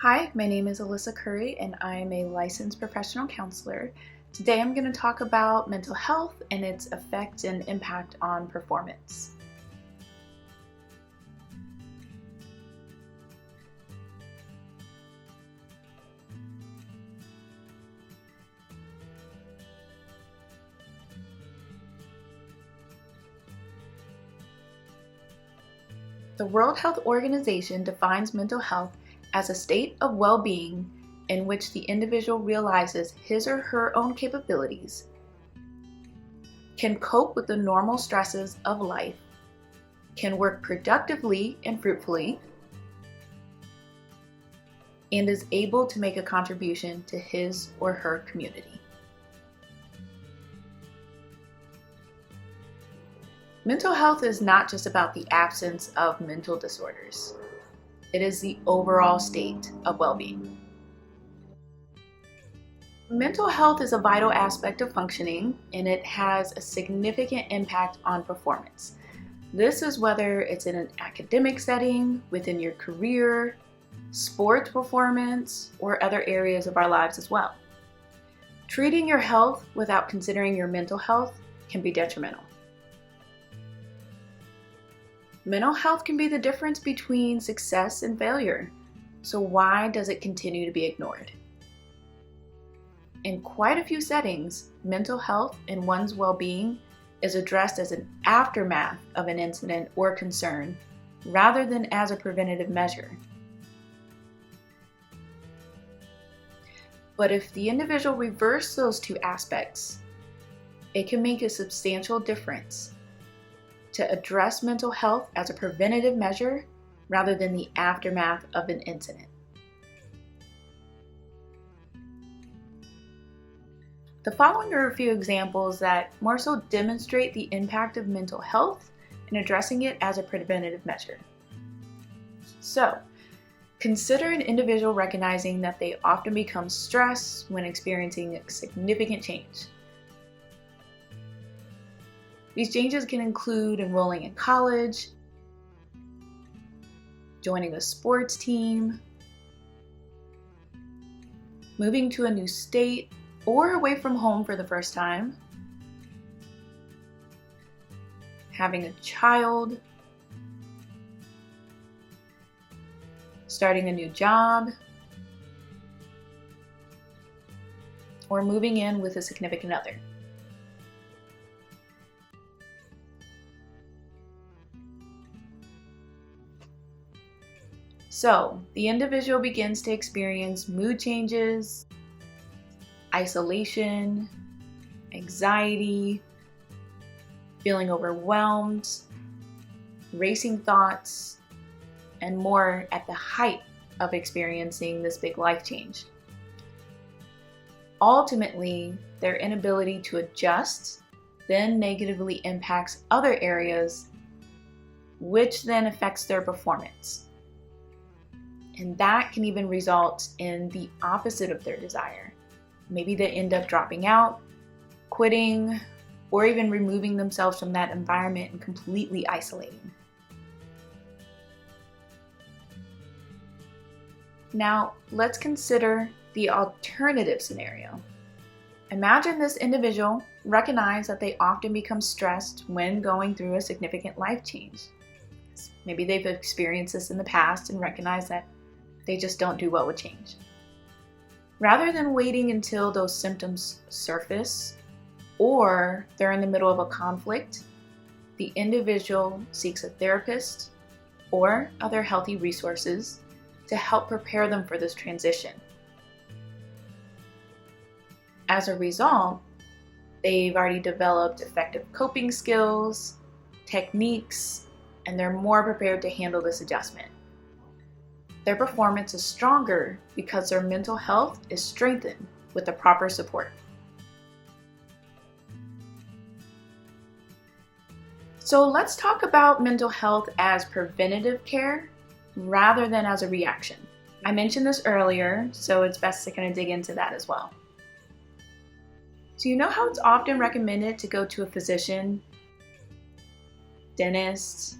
Hi, my name is Alyssa Curry and I'm a licensed professional counselor. Today I'm going to talk about mental health and its effect and impact on performance. The World Health Organization defines mental health as a state of well-being in which the individual realizes his or her own capabilities, can cope with the normal stresses of life, can work productively and fruitfully, and is able to make a contribution to his or her community. Mental health is not just about the absence of mental disorders. It is the overall state of well-being. Mental health is a vital aspect of functioning, and it has a significant impact on performance. This is whether it's in an academic setting, within your career, sports performance, or other areas of our lives as well. Treating your health without considering your mental health can be detrimental. Mental health can be the difference between success and failure. So why does it continue to be ignored? In quite a few settings, mental health and one's well-being is addressed as an aftermath of an incident or concern, rather than as a preventative measure. But if the individual reverses those two aspects, it can make a substantial difference to address mental health as a preventative measure rather than the aftermath of an incident. The following are a few examples that more so demonstrate the impact of mental health in addressing it as a preventative measure. So, consider an individual recognizing that they often become stressed when experiencing a significant change. These changes can include enrolling in college, joining a sports team, moving to a new state or away from home for the first time, having a child, starting a new job, or moving in with a significant other. So, the individual begins to experience mood changes, isolation, anxiety, feeling overwhelmed, racing thoughts, and more at the height of experiencing this big life change. Ultimately, their inability to adjust then negatively impacts other areas, which then affects their performance. And that can even result in the opposite of their desire. Maybe they end up dropping out, quitting, or even removing themselves from that environment and completely isolating. Now, let's consider the alternative scenario. Imagine this individual recognize that they often become stressed when going through a significant life change. Maybe they've experienced this in the past and recognize that they just don't do well with change. Rather than waiting until those symptoms surface or they're in the middle of a conflict, the individual seeks a therapist or other healthy resources to help prepare them for this transition. As a result, they've already developed effective coping skills, techniques, and they're more prepared to handle this adjustment. Their performance is stronger because their mental health is strengthened with the proper support. So let's talk about mental health as preventative care rather than as a reaction. I mentioned this earlier, so it's best to kind of dig into that as well. So you know how it's often recommended to go to a physician, dentist,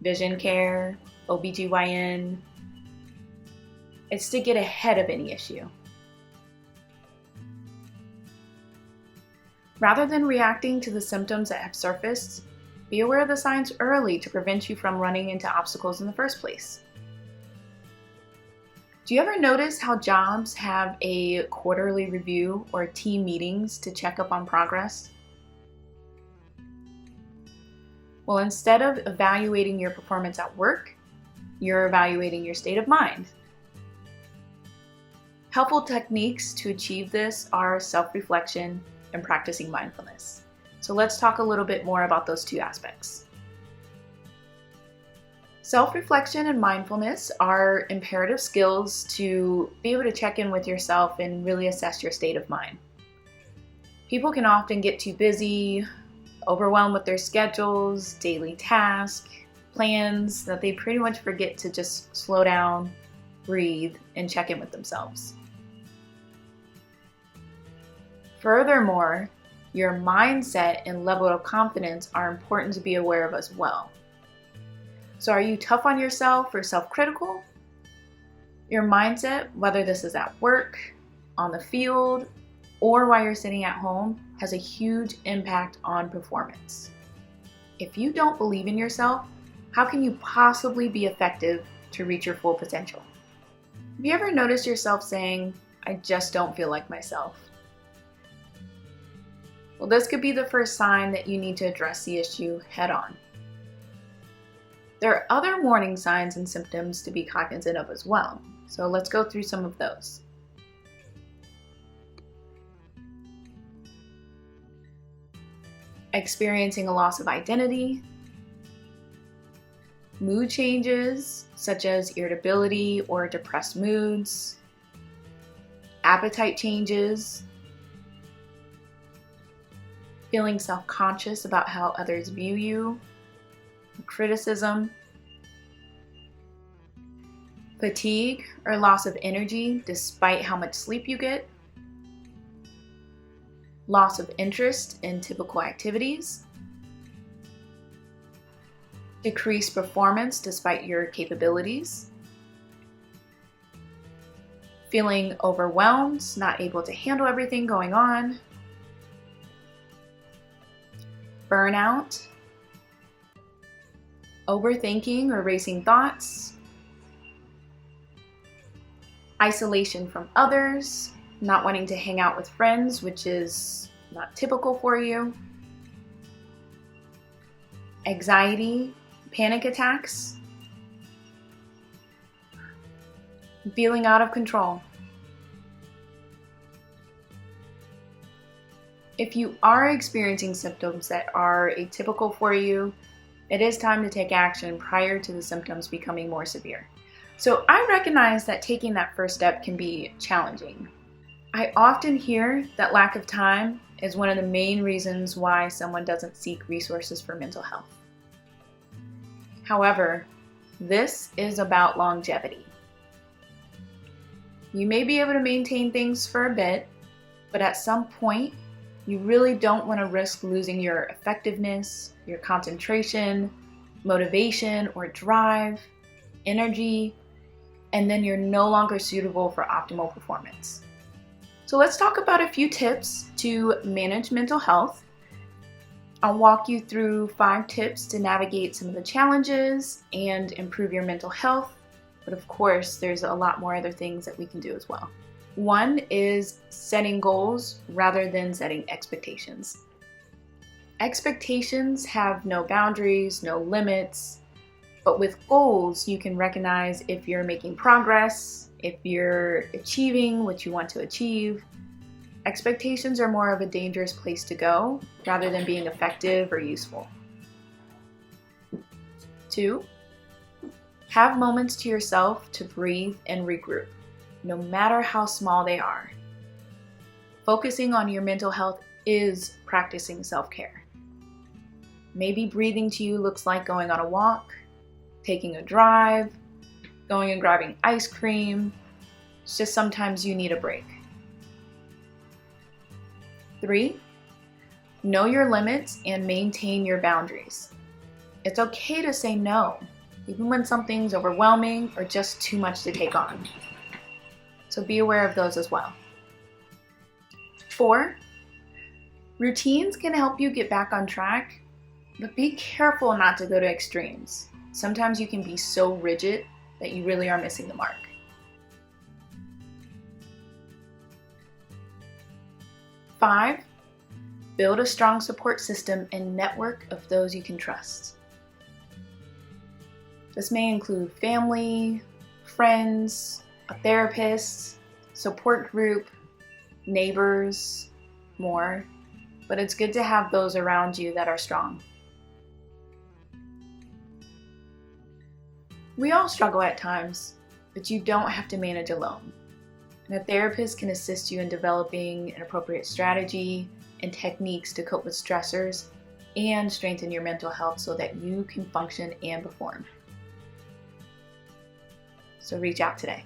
vision care, OBGYN, It's to get ahead of any issue. Rather than reacting to the symptoms that have surfaced, be aware of the signs early to prevent you from running into obstacles in the first place. Do you ever notice how jobs have a quarterly review or team meetings to check up on progress? Well, instead of evaluating your performance at work, you're evaluating your state of mind. Helpful techniques to achieve this are self-reflection and practicing mindfulness. So let's talk a little bit more about those two aspects. Self-reflection and mindfulness are imperative skills to be able to check in with yourself and really assess your state of mind. People can often get too busy, overwhelmed with their schedules, daily tasks, plans, that they pretty much forget to just slow down, breathe, and check in with themselves. Furthermore, your mindset and level of confidence are important to be aware of as well. So are you tough on yourself or self-critical? Your mindset, whether this is at work, on the field, or while you're sitting at home, has a huge impact on performance. If you don't believe in yourself, how can you possibly be effective to reach your full potential? Have you ever noticed yourself saying, "I just don't feel like myself"? Well, this could be the first sign that you need to address the issue head on. There are other warning signs and symptoms to be cognizant of as well. So let's go through some of those. Experiencing a loss of identity, mood changes such as irritability or depressed moods, appetite changes, feeling self-conscious about how others view you, criticism, fatigue or loss of energy despite how much sleep you get, loss of interest in typical activities, decreased performance despite your capabilities, feeling overwhelmed, not able to handle everything going on, burnout, overthinking or racing thoughts, isolation from others, not wanting to hang out with friends, which is not typical for you, anxiety, panic attacks, feeling out of control. If you are experiencing symptoms that are atypical for you, it is time to take action prior to the symptoms becoming more severe. So I recognize that taking that first step can be challenging. I often hear that lack of time is one of the main reasons why someone doesn't seek resources for mental health. However, this is about longevity. You may be able to maintain things for a bit, but at some point, you really don't want to risk losing your effectiveness, your concentration, motivation or drive, energy, and then you're no longer suitable for optimal performance. So let's talk about a few tips to manage mental health. I'll walk you through 5 tips to navigate some of the challenges and improve your mental health, but of course, there's a lot more other things that we can do as well. 1 is setting goals rather than setting expectations. Expectations have no boundaries, no limits, but with goals, you can recognize if you're making progress, if you're achieving what you want to achieve. Expectations are more of a dangerous place to go rather than being effective or useful. 2, have moments to yourself to breathe and regroup, no matter how small they are. Focusing on your mental health is practicing self-care. Maybe breathing to you looks like going on a walk, taking a drive, going and grabbing ice cream. It's just sometimes you need a break. 3, know your limits and maintain your boundaries. It's okay to say no, even when something's overwhelming or just too much to take on. So be aware of those as well. 4, routines can help you get back on track, but be careful not to go to extremes. Sometimes you can be so rigid that you really are missing the mark. 5, build a strong support system and network of those you can trust. This may include family, friends, a therapist, support group, neighbors, more, but it's good to have those around you that are strong. We all struggle at times, but you don't have to manage alone. And a therapist can assist you in developing an appropriate strategy and techniques to cope with stressors and strengthen your mental health so that you can function and perform. So reach out today.